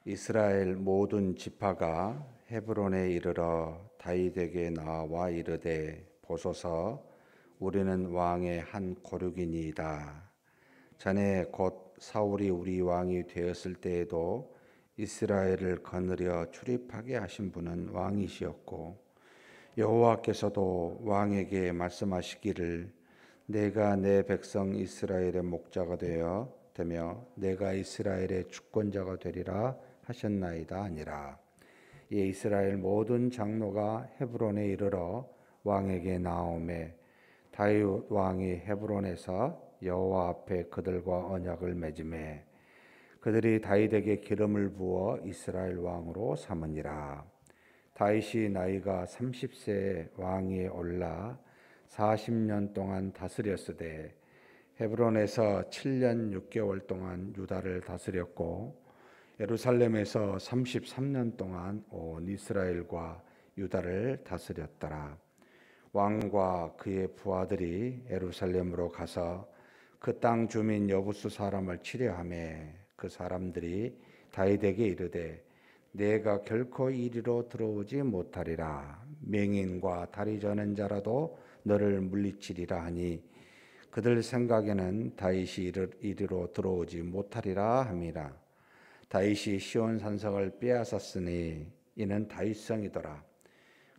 이스라엘 모든 지파가 헤브론에 이르러 다윗에게 나와 이르되 보소서 우리는 왕의 한 고륙이니이다. 자네 곧 사울이 우리 왕이 되었을 때에도 이스라엘을 거느려 출입하게 하신 분은 왕이시었고 여호와께서도 왕에게 말씀하시기를 내가 내 백성 이스라엘의 목자가 되며 내가 이스라엘의 주권자가 되리라 하셨나이다 아니라. 이 이스라엘 모든 장로가 헤브론에 이르러 왕에게 나오매 다윗 왕이 헤브론에서 여호와 앞에 그들과 언약을 맺음에 그들이 다윗에게 기름을 부어 이스라엘 왕으로 삼으니라. 다윗이 나이가 30세에 왕위에 올라 40년 동안 다스렸으되 헤브론에서 7년 6개월 동안 유다를 다스렸고 예루살렘에서 33년 동안 온 이스라엘과 유다를 다스렸더라. 왕과 그의 부하들이 예루살렘으로 가서 그 땅 주민 여부수 사람을 치려하매 그 사람들이 다윗에게 이르되 내가 결코 이리로 들어오지 못하리라. 맹인과 다리 저는 자라도 너를 물리치리라 하니 그들 생각에는 다윗이 이리로 들어오지 못하리라 함이라. 다윗이 시온 산성을 빼앗았으니 이는 다윗성이더라.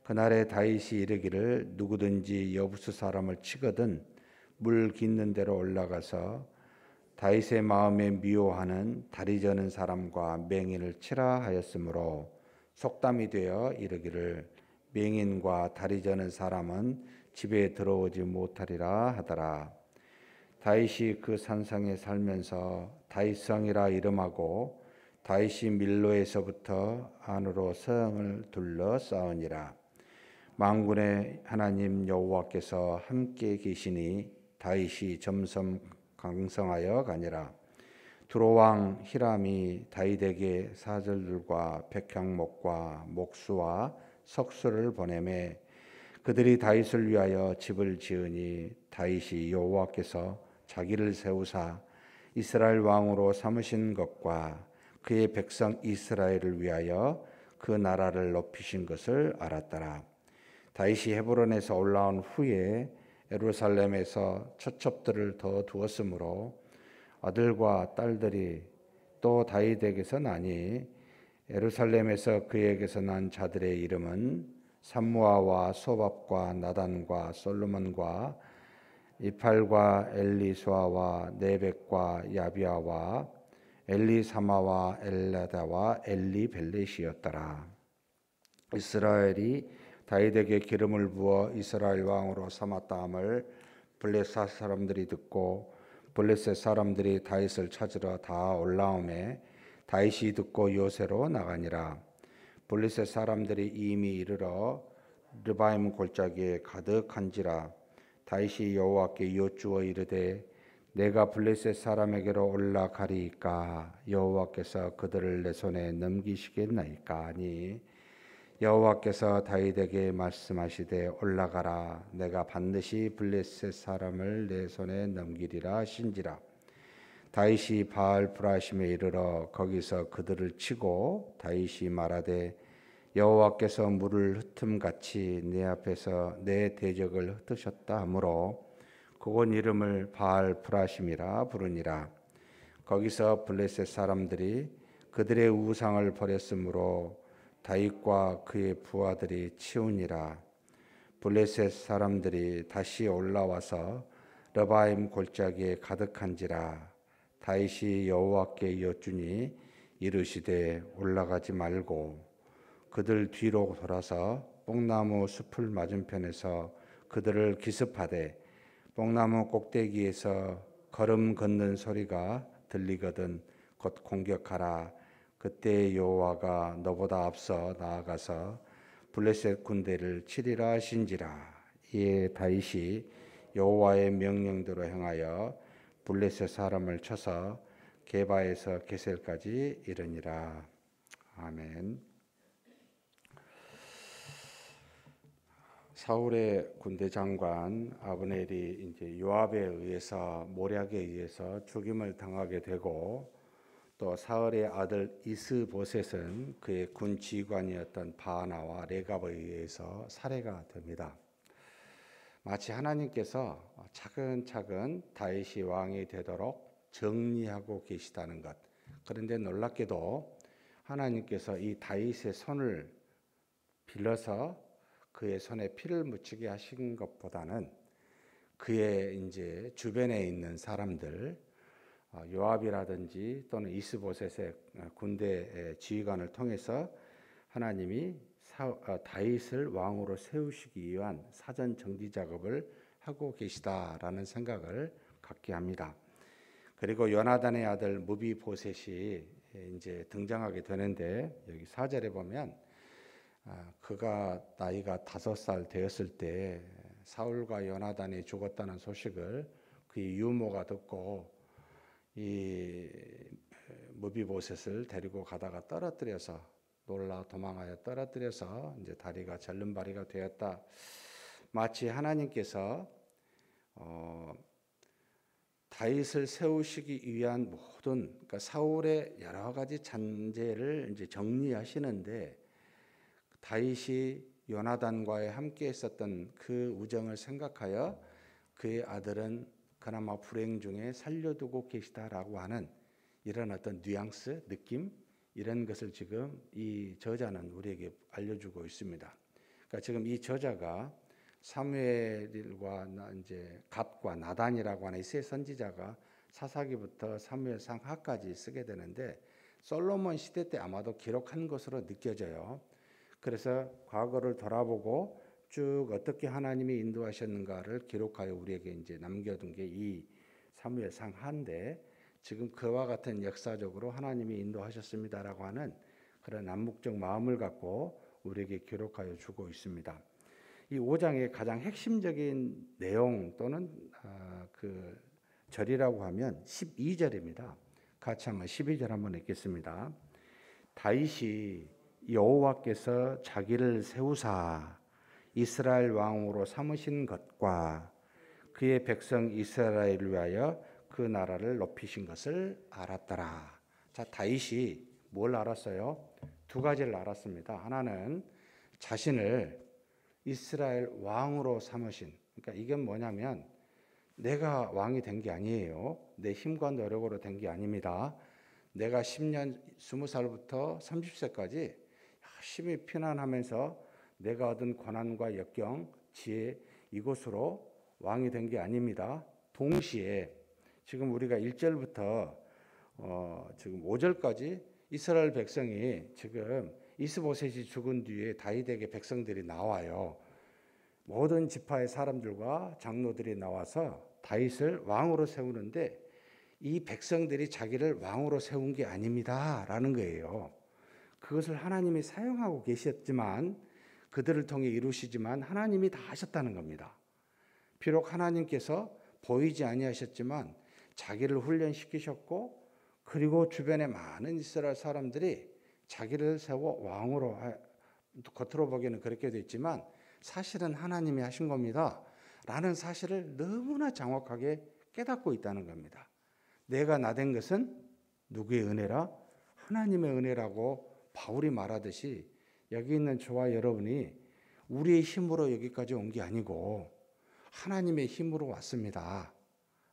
그날에 다윗이 이르기를 누구든지 여부수 사람을 치거든 물 깃는 데로 올라가서 다윗의 마음에 미워하는 다리 저는 사람과 맹인을 치라 하였으므로 속담이 되어 이르기를 맹인과 다리 저는 사람은 집에 들어오지 못하리라 하더라. 다윗이 그 산성에 살면서 다윗성이라 이름하고 다윗이 밀로에서부터 안으로 성을 둘러 쌓으니라. 만군의 하나님 여호와께서 함께 계시니 다윗이 점점 강성하여 가니라. 두로왕 히람이 다윗에게 사절들과 백향목과 목수와 석수를 보내매 그들이 다윗을 위하여 집을 지으니 다윗이 여호와께서 자기를 세우사 이스라엘 왕으로 삼으신 것과 그의 백성 이스라엘을 위하여 그 나라를 높이신 것을 알았더라. 다윗이 헤브론에서 올라온 후에 예루살렘에서 처첩들을 더 두었으므로 아들과 딸들이 또 다윗에게서 나니 예루살렘에서 그에게서 난 자들의 이름은 삼무아와 소밥과 나단과 솔로몬과 이팔과 엘리수아와 네벡과 야비아와 엘리사마와 엘라다와 엘리벨렛이었더라. 이스라엘이 다윗에게 기름을 부어 이스라엘 왕으로 삼았다 함을 블레셋 사람들이 듣고 블레셋 사람들이 다윗을 찾으러 다 올라오매 다윗이 듣고 요새로 나가니라. 블레셋 사람들이 이미 이르러 르바임 골짜기에 가득한지라. 다윗이 여호와께 여쭈어 이르되 내가 블레셋 사람에게로 올라가리이까 여호와께서 그들을 내 손에 넘기시겠나이까 하니 여호와께서 다윗에게 말씀하시되 올라가라. 내가 반드시 블레셋 사람을 내 손에 넘기리라 하신지라. 다윗이 바알 브라심에 이르러 거기서 그들을 치고 다윗이 말하되 여호와께서 물을 흩음같이 내 앞에서 내 대적을 흩으셨다 하므로 그곳 이름을 바알 브라심이라 부르니라. 거기서 블레셋 사람들이 그들의 우상을 버렸으므로 다윗과 그의 부하들이 치우니라. 블레셋 사람들이 다시 올라와서 르바임 골짜기에 가득한지라. 다윗이 여호와께 여쭈니 이르시되 올라가지 말고 그들 뒤로 돌아서 뽕나무 숲을 맞은편에서 그들을 기습하되 뽕나무 꼭대기에서 걸음 걷는 소리가 들리거든 곧 공격하라. 그때 여호와가 너보다 앞서 나아가서 블레셋 군대를 치리라 하신지라. 이에 다윗이 여호와의 명령대로 행하여 블레셋 사람을 쳐서 게바에서 게셀까지 이르니라. 아멘. 사울의 군대 장관 아브넬이 이제 요압에 의해서 모략에 의해서 죽임을 당하게 되고 또 사울의 아들 이스보셋은 그의 군 지휘관이었던 바나와 레갑에 의해서 살해가 됩니다. 마치 하나님께서 차근차근 다윗이 왕이 되도록 정리하고 계시다는 것. 그런데 놀랍게도 하나님께서 이 다윗의 손을 빌려서 그의 손에 피를 묻히게 하신 것보다는 그의 이제 주변에 있는 사람들, 요압이라든지 또는 이스보셋의 군대 지휘관을 통해서 하나님이 다윗을 왕으로 세우시기 위한 사전 정지 작업을 하고 계시다라는 생각을 갖게 합니다. 그리고 요나단의 아들 무비보셋이 이제 등장하게 되는데 여기 4절에 보면 그가 나이가 5살 되었을 때 사울과 요나단이 죽었다는 소식을 그의 유모가 듣고 이 무비보셋을 데리고 가다가 떨어뜨려서 놀라 도망하여 떨어뜨려서 이제 다리가 절름발이가 되었다. 마치 하나님께서 다윗을 세우시기 위한 모든 그러니까 사울의 여러 가지 잔재를 이제 정리하시는데 다윗이 요나단과의 함께 있었던 그 우정을 생각하여 그의 아들은 그나마 불행 중에 살려두고 계시다라고 하는 이런 어떤 뉘앙스, 느낌 이런 것을 지금 이 저자는 우리에게 알려주고 있습니다. 그러니까 지금 이 저자가 사무엘과 이제 갓과 나단이라고 하는 이 세 선지자가 사사기부터 사무엘상 하까지 쓰게 되는데 솔로몬 시대 때 아마도 기록한 것으로 느껴져요. 그래서 과거를 돌아보고 쭉 어떻게 하나님이 인도하셨는가를 기록하여 우리에게 이제 남겨둔 게 이 사무엘상 하인데 지금 그와 같은 역사적으로 하나님이 인도하셨습니다라고 하는 그런 암묵적 마음을 갖고 우리에게 기록하여 주고 있습니다. 이 5장의 가장 핵심적인 내용 또는 그 절이라고 하면 12절입니다. 같이 한번 12절 한번 읽겠습니다. 다윗이 여호와께서 자기를 세우사 이스라엘 왕으로 삼으신 것과 그의 백성 이스라엘을 위하여 그 나라를 높이신 것을 알았더라. 자, 다윗이 뭘 알았어요? 두 가지를 알았습니다. 하나는 자신을 이스라엘 왕으로 삼으신, 그러니까 이게 뭐냐면 내가 왕이 된 게 아니에요. 내 힘과 노력으로 된 게 아닙니다. 내가 10년, 20살부터 30세까지 열심히 피난하면서 내가 얻은 고난과 역경, 지혜 이것으로 왕이 된 게 아닙니다. 동시에 지금 우리가 1절부터 지금 5절까지 이스라엘 백성이 지금 이스보셋이 죽은 뒤에 다윗에게 백성들이 나와요. 모든 지파의 사람들과 장로들이 나와서 다윗을 왕으로 세우는데 이 백성들이 자기를 왕으로 세운 게 아닙니다라는 거예요. 그것을 하나님이 사용하고 계셨지만 그들을 통해 이루시지만 하나님이 다 하셨다는 겁니다. 비록 하나님께서 보이지 아니하셨지만 자기를 훈련시키셨고 그리고 주변에 많은 이스라엘 사람들이 자기를 세워 왕으로 겉으로 보기에는 그렇게 됐지만 사실은 하나님이 하신 겁니다. 라는 사실을 너무나 정확하게 깨닫고 있다는 겁니다. 내가 나된 것은 누구의 은혜라? 하나님의 은혜라고 바울이 말하듯이 여기 있는 저와 여러분이 우리의 힘으로 여기까지 온 게 아니고 하나님의 힘으로 왔습니다.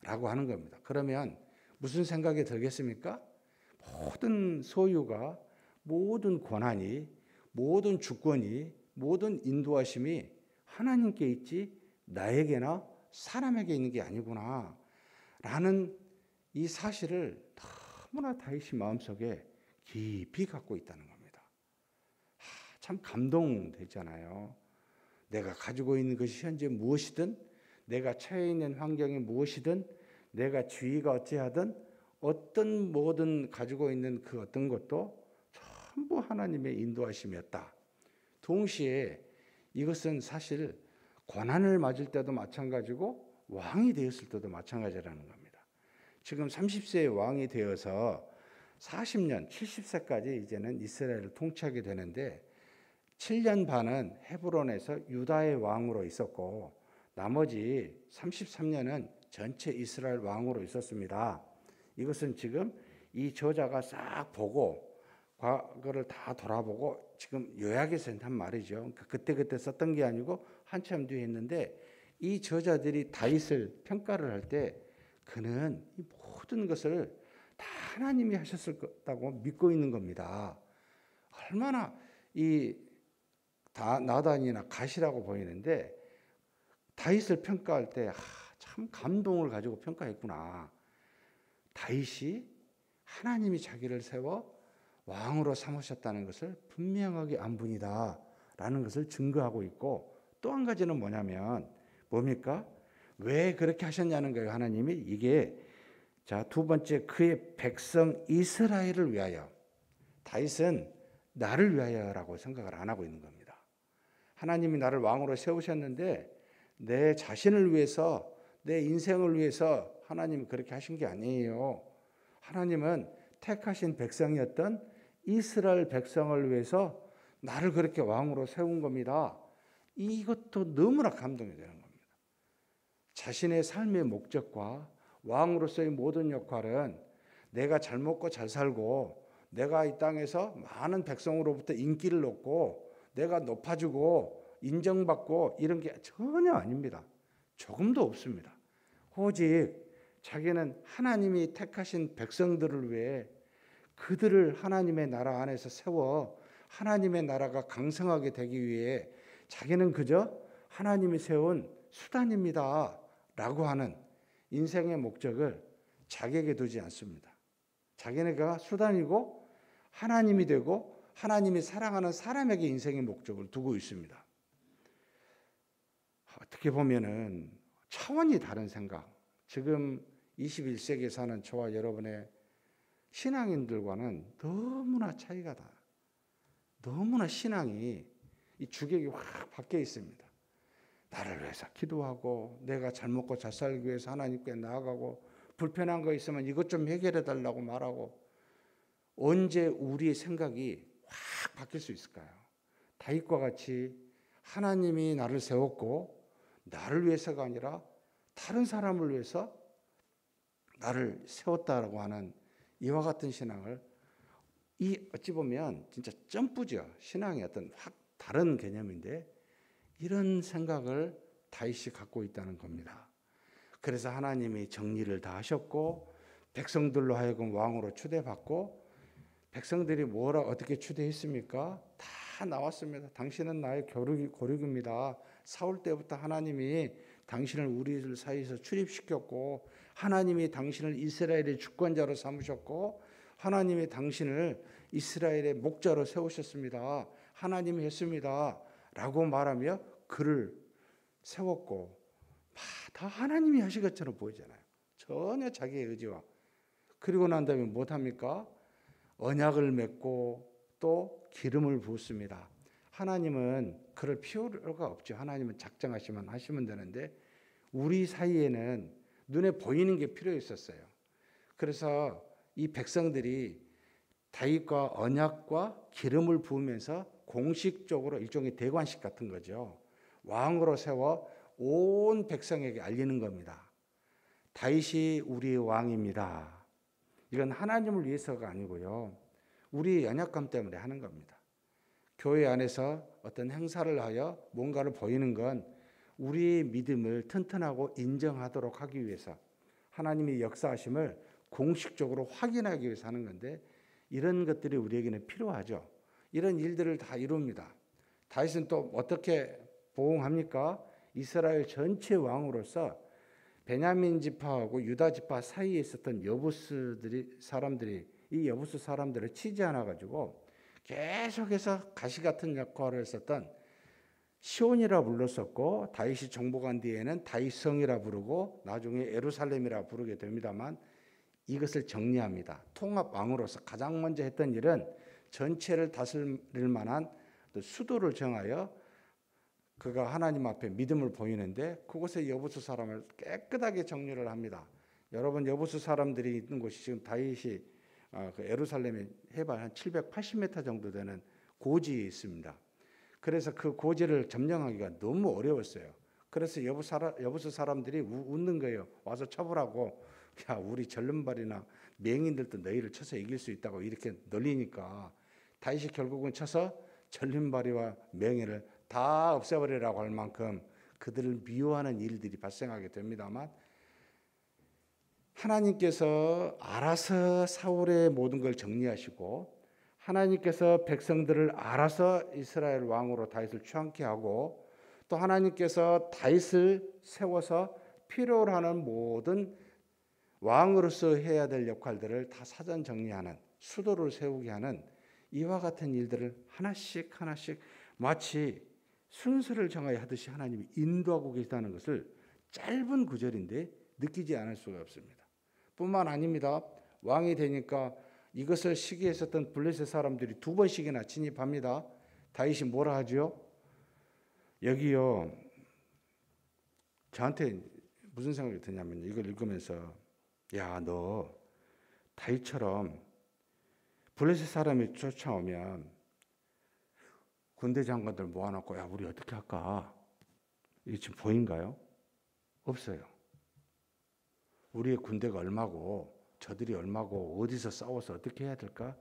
라고 하는 겁니다. 그러면 무슨 생각이 들겠습니까? 모든 소유가, 모든 권한이, 모든 주권이, 모든 인도하심이 하나님께 있지 나에게나 사람에게 있는 게 아니구나 라는 이 사실을 너무나 다윗이 마음속에 깊이 갖고 있다는 겁니다. 참 감동되잖아요. 내가 가지고 있는 것이 현재 무엇이든 내가 처해 있는 환경이 무엇이든 내가 주의가 어찌하든 어떤 뭐든 가지고 있는 그 어떤 것도 전부 하나님의 인도하심이었다. 동시에 이것은 사실 고난을 맞을 때도 마찬가지고 왕이 되었을 때도 마찬가지라는 겁니다. 지금 30세의 왕이 되어서 40년, 70세까지 이제는 이스라엘을 통치하게 되는데 7년 반은 헤브론에서 유다의 왕으로 있었고 나머지 33년은 전체 이스라엘 왕으로 있었습니다. 이것은 지금 이 저자가 싹 보고 과거를 다 돌아보고 지금 요약해서 한 말이죠. 그러니까 그때 썼던 게 아니고 한참 뒤에 했는데, 이 저자들이 다윗을 평가를 할 때 그는 이 모든 것을 다 하나님이 하셨을 거라고 믿고 있는 겁니다. 얼마나 이 나단이나 갓이라고 보이는데 다윗을 평가할 때 참 감동을 가지고 평가했구나. 다윗이 하나님이 자기를 세워 왕으로 삼으셨다는 것을 분명하게 안 분이다라는 것을 증거하고 있고, 또 한 가지는 뭡니까? 왜 그렇게 하셨냐는 거예요. 하나님이 이게 두 번째, 그의 백성 이스라엘을 위하여. 다윗은 나를 위하여라고 생각을 안 하고 있는 겁니다. 하나님이 나를 왕으로 세우셨는데 내 자신을 위해서, 내 인생을 위해서 하나님이 그렇게 하신 게 아니에요. 하나님은 택하신 백성이었던 이스라엘 백성을 위해서 나를 그렇게 왕으로 세운 겁니다. 이것도 너무나 감동이 되는 겁니다. 자신의 삶의 목적과 왕으로서의 모든 역할은 내가 잘 먹고 잘 살고 내가 이 땅에서 많은 백성으로부터 인기를 얻고 내가 높아지고 인정받고 이런 게 전혀 아닙니다. 조금도 없습니다. 오직 자기는 하나님이 택하신 백성들을 위해 그들을 하나님의 나라 안에서 세워 하나님의 나라가 강성하게 되기 위해 자기는 그저 하나님이 세운 수단입니다 라고 하는 인생의 목적을 자기에게 두지 않습니다. 자기네가 수단이고 하나님이 되고 하나님이 사랑하는 사람에게 인생의 목적을 두고 있습니다. 어떻게 보면은 차원이 다른 생각, 지금 21세기에 사는 저와 여러분의 신앙인들과는 너무나 차이가 나요. 너무나 신앙이 이 주객이 확 바뀌어 있습니다. 나를 위해서 기도하고 내가 잘 먹고 잘 살기 위해서 하나님께 나아가고 불편한 거 있으면 이것 좀 해결해 달라고 말하고, 언제 우리의 생각이 확 바뀔 수 있을까요? 다윗과 같이 하나님이 나를 세웠고 나를 위해서가 아니라 다른 사람을 위해서 나를 세웠다라고 하는 이와 같은 신앙을, 어찌 보면 진짜 점프죠. 신앙의 어떤 확 다른 개념인데 이런 생각을 다윗이 갖고 있다는 겁니다. 그래서 하나님이 정리를 다 하셨고 백성들로 하여금 왕으로 추대받고, 백성들이 어떻게 추대했습니까? 다 나왔습니다. 당신은 나의 고륙입니다. 사울 때부터 하나님이 당신을 우리들 사이에서 출입시켰고 하나님이 당신을 이스라엘의 주권자로 삼으셨고 하나님이 당신을 이스라엘의 목자로 세우셨습니다. 하나님이 했습니다 라고 말하며 그를 세웠고, 다 하나님이 하신 것처럼 보이잖아요. 전혀 자기의 의지와. 그리고 난 다음에 못합니까? 언약을 맺고 또 기름을 부었습니다. 하나님은 그럴 필요가 없죠. 하나님은 작정하시면 하시면 되는데 우리 사이에는 눈에 보이는 게 필요했었어요. 그래서 이 백성들이 다윗과 언약과 기름을 부으면서 공식적으로 일종의 대관식 같은 거죠. 왕으로 세워 온 백성에게 알리는 겁니다. 다윗이 우리의 왕입니다. 이건 하나님을 위해서가 아니고요. 우리의 연약감 때문에 하는 겁니다. 교회 안에서 어떤 행사를 하여 뭔가를 보이는 건 우리의 믿음을 튼튼하고 인정하도록 하기 위해서, 하나님의 역사하심을 공식적으로 확인하기 위해서 하는 건데, 이런 것들이 우리에게는 필요하죠. 이런 일들을 다 이룹니다. 다윗은 또 어떻게 보응합니까? 이스라엘 전체 왕으로서 베냐민 지파하고 유다 지파 사이에 있었던 사람들이 이 여부스 사람들을 치지 않아 가지고 계속해서 가시 같은 역할을 했었던 시온이라 불렀었고, 다윗이 정복한 뒤에는 다윗성이라 부르고 나중에 예루살렘이라 부르게 됩니다만, 이것을 정리합니다. 통합 왕으로서 가장 먼저 했던 일은 전체를 다스릴 만한 수도를 정하여 그가 하나님 앞에 믿음을 보이는데 그곳에 여부수 사람을 깨끗하게 정리를 합니다. 여러분, 여부수 사람들이 있는 곳이 지금 다윗이 예루살렘에 해발 한 780m 정도 되는 고지에 있습니다. 그래서 그 고지를 점령하기가 너무 어려웠어요. 그래서 여부수 사람들이 웃는 거예요. 와서 쳐보라고. 야, 우리 절름발이나 맹인들도 너희를 쳐서 이길 수 있다고 이렇게 놀리니까 다윗이 결국은 쳐서 절름발이와 맹인을 다 없애버리라고 할 만큼 그들을 미워하는 일들이 발생하게 됩니다만, 하나님께서 알아서 사울의 모든 걸 정리하시고 하나님께서 백성들을 알아서 이스라엘 왕으로 다윗을 취함케 하고, 또 하나님께서 다윗을 세워서 필요로 하는 모든 왕으로서 해야 될 역할들을 다 사전 정리하는, 수도를 세우게 하는 이와 같은 일들을 하나씩 하나씩 마치 순서를 정하여 하듯이 하나님이 인도하고 계시다는 것을 짧은 구절인데 느끼지 않을 수가 없습니다. 뿐만 아닙니다. 왕이 되니까 이것을 시기했었던 블레셋 사람들이 2번씩이나 진입합니다. 다윗이 뭐라 하죠? 여기요, 저한테 무슨 생각이 드냐면, 이걸 읽으면서 야, 너 다윗처럼 블레셋 사람이 쫓아오면 군대 장관들 모아놓고 야, 우리 어떻게 할까? 이게 지금 보인가요? 없어요. 우리의 군대가 얼마고 저들이 얼마고 어디서 싸워서 어떻게 해야 될까?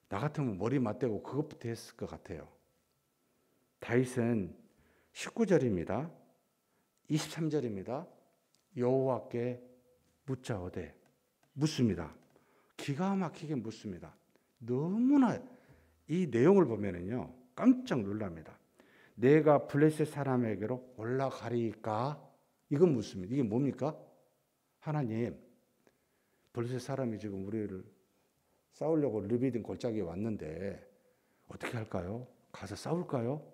나 같으면 머리 맞대고 그것부터 했을 것 같아요. 다윗은 19절입니다. 23절입니다. 여호와께 묻자오되, 묻습니다. 기가 막히게 묻습니다. 너무나 이 내용을 보면은요, 깜짝 놀랍니다. 내가 블레셋 사람에게로 올라가리까? 이건 묻습니다. 이게 뭡니까? 하나님, 블레셋 사람이 지금 우리를 싸우려고 르비딘 골짜기에 왔는데 어떻게 할까요? 가서 싸울까요?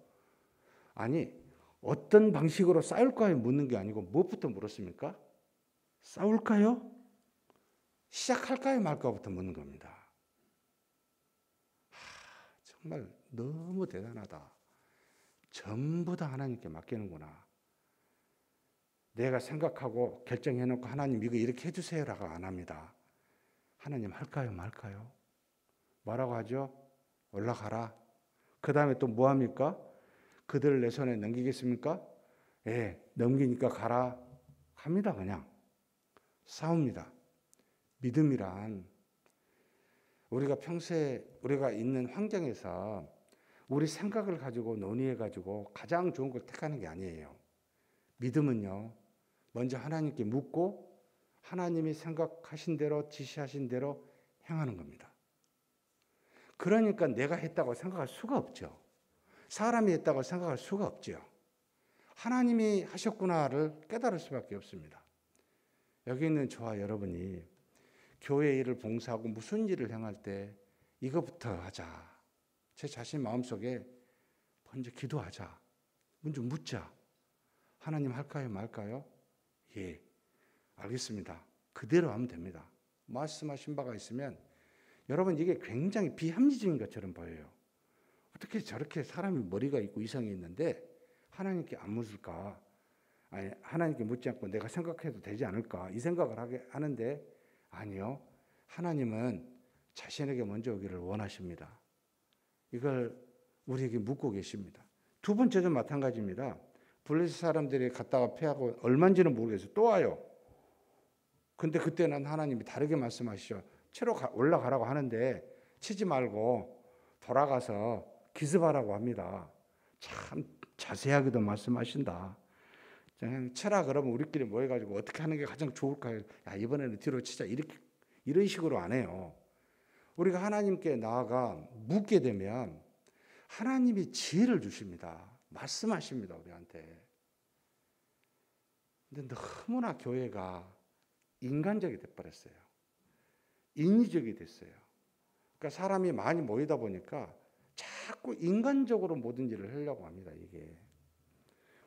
아니, 어떤 방식으로 싸울까요? 묻는 게 아니고 무엇부터 물었습니까? 싸울까요? 시작할까요? 말까부터 묻는 겁니다. 정말 너무 대단하다. 전부 다 하나님께 맡기는구나. 내가 생각하고 결정해놓고 하나님 이거 이렇게 해주세요라고 안 합니다. 하나님 할까요? 말까요? 뭐라고 하죠? 올라가라. 그 다음에 또 뭐 합니까? 그들을 내 손에 넘기겠습니까? 예, 넘기니까 가라. 갑니다. 그냥 싸웁니다. 믿음이란 우리가 평소에 우리가 있는 환경에서 우리 생각을 가지고 논의해가지고 가장 좋은 걸 택하는 게 아니에요. 믿음은요, 먼저 하나님께 묻고 하나님이 생각하신 대로 지시하신 대로 행하는 겁니다. 그러니까 내가 했다고 생각할 수가 없죠. 사람이 했다고 생각할 수가 없죠. 하나님이 하셨구나를 깨달을 수밖에 없습니다. 여기 있는 저와 여러분이 교회 일을 봉사하고 무슨 일을 행할 때 이것부터 하자. 제 자신 마음속에 먼저 기도하자. 먼저 묻자. 하나님 할까요? 말까요? 예, 알겠습니다. 그대로 하면 됩니다. 말씀하신 바가 있으면 여러분 이게 굉장히 비합리적인 것처럼 보여요. 어떻게 저렇게 사람이 머리가 있고 이성이 있는데 하나님께 안 묻을까? 아니, 하나님께 묻지 않고 내가 생각해도 되지 않을까? 이 생각을 하는데 아니요. 하나님은 자신에게 먼저 오기를 원하십니다. 이걸 우리에게 묻고 계십니다. 두 번째도 마찬가지입니다. 블레셋 사람들이 갔다가 패하고 얼마인지는 모르겠어요. 또 와요. 근데 그때는 하나님이 다르게 말씀하시죠. 치러 올라가라고 하는데 치지 말고 돌아가서 기습하라고 합니다. 참 자세하게도 말씀하신다. 그냥 쳐라 그러면 우리끼리 모여가지고 어떻게 하는 게 가장 좋을까요? 야, 이번에는 뒤로 치자. 이런 식으로 안 해요. 우리가 하나님께 나아가 묻게 되면 하나님이 지혜를 주십니다. 말씀하십니다, 우리한테. 근데 너무나 교회가 인간적이 돼버렸어요. 인위적이 됐어요. 그러니까 사람이 많이 모이다 보니까 자꾸 인간적으로 모든 일을 하려고 합니다, 이게.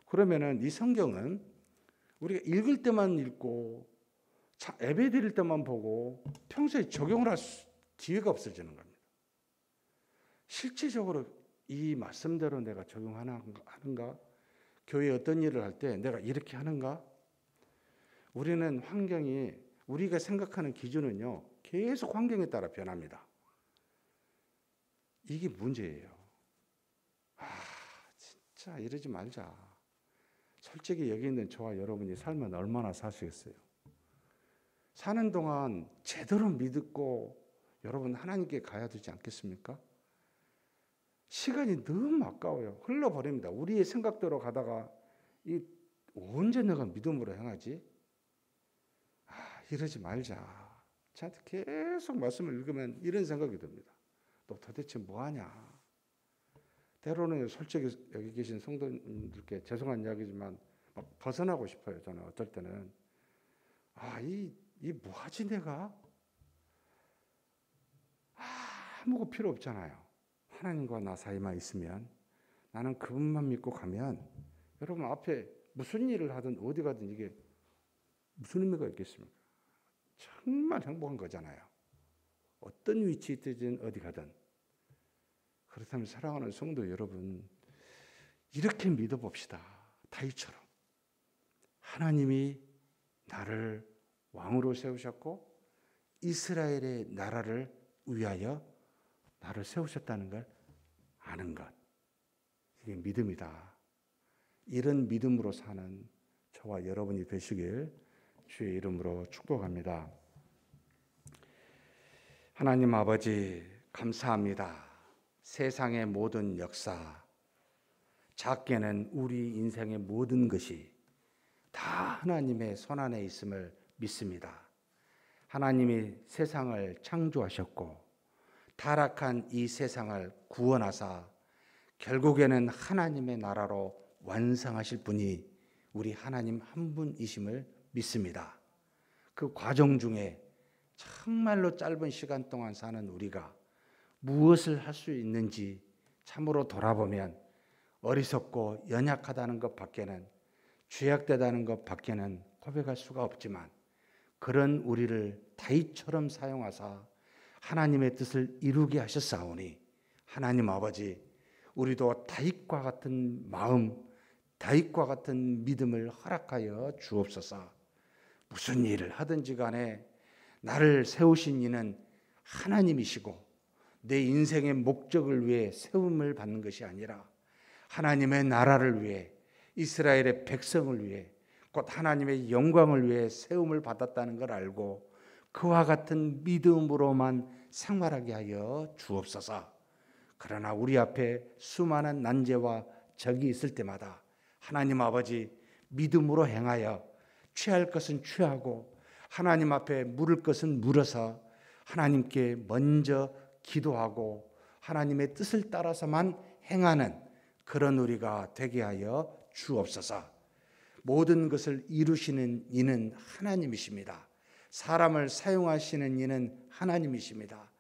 그러면은 이 성경은 우리가 읽을 때만 읽고 예배 드릴 때만 보고 평소에 적용을 할 기회가 없어지는 겁니다. 실질적으로 이 말씀대로 내가 적용하는가? 교회에 어떤 일을 할 때 내가 이렇게 하는가? 우리는 환경이 우리가 생각하는 기준은요, 계속 환경에 따라 변합니다. 이게 문제예요. 진짜 이러지 말자. 솔직히 여기 있는 저와 여러분이 살면 얼마나 사시겠어요? 사는 동안 제대로 믿고 여러분 하나님께 가야 되지 않겠습니까? 시간이 너무 아까워요. 흘러버립니다. 우리의 생각대로 가다가 언제 내가 믿음으로 행하지? 이러지 말자. 저한테 계속 말씀을 읽으면 이런 생각이 듭니다. 너 도대체 뭐하냐? 때로는 솔직히 여기 계신 성도님들께 죄송한 이야기지만 막 벗어나고 싶어요. 저는 어떨 때는 이 뭐하지 내가? 아무것도 필요 없잖아요. 하나님과 나 사이만 있으면, 나는 그분만 믿고 가면, 여러분 앞에 무슨 일을 하든 어디 가든 이게 무슨 의미가 있겠습니까? 정말 행복한 거잖아요. 어떤 위치에 있든 어디 가든. 그렇다면 사랑하는 성도 여러분, 이렇게 믿어봅시다. 다윗처럼 하나님이 나를 왕으로 세우셨고 이스라엘의 나라를 위하여 나를 세우셨다는 걸 아는 것, 이게 믿음이다. 이런 믿음으로 사는 저와 여러분이 되시길 주의 이름으로 축복합니다. 하나님 아버지 감사합니다. 세상의 모든 역사, 작게는 우리 인생의 모든 것이 다 하나님의 손안에 있음을 믿습니다. 하나님이 세상을 창조하셨고 타락한 이 세상을 구원하사 결국에는 하나님의 나라로 완성하실 분이 우리 하나님 한 분이심을 믿습니다. 그 과정 중에 정말로 짧은 시간 동안 사는 우리가 무엇을 할 수 있는지 참으로 돌아보면 어리석고 연약하다는 것 밖에는, 죄악되다는 것 밖에는 고백할 수가 없지만, 그런 우리를 다윗처럼 사용하사 하나님의 뜻을 이루게 하셨사오니 하나님 아버지, 우리도 다윗과 같은 마음, 다윗과 같은 믿음을 허락하여 주옵소서. 무슨 일을 하든지 간에 나를 세우신 이는 하나님이시고 내 인생의 목적을 위해 세움을 받는 것이 아니라 하나님의 나라를 위해, 이스라엘의 백성을 위해, 곧 하나님의 영광을 위해 세움을 받았다는 걸 알고 그와 같은 믿음으로만 생활하게 하여 주옵소서. 그러나 우리 앞에 수많은 난제와 적이 있을 때마다 하나님 아버지, 믿음으로 행하여 취할 것은 취하고 하나님 앞에 물을 것은 물어서 하나님께 먼저 기도하고 하나님의 뜻을 따라서만 행하는 그런 우리가 되게 하여 주옵소서. 모든 것을 이루시는 이는 하나님이십니다. 사람을 사용하시는 이는 하나님이십니다.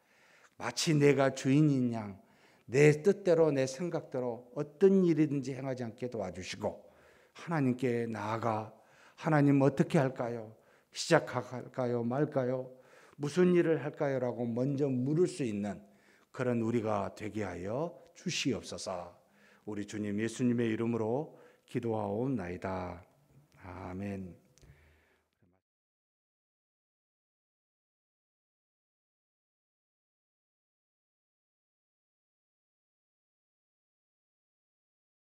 마치 내가 주인인 양 내 뜻대로 내 생각대로 어떤 일이든지 행하지 않게 도와주시고 하나님께 나아가 하나님 어떻게 할까요? 시작할까요? 말까요? 무슨 일을 할까요? 라고 먼저 물을 수 있는 그런 우리가 되게 하여 주시옵소서. 우리 주님 예수님의 이름으로 기도하옵나이다. 아멘.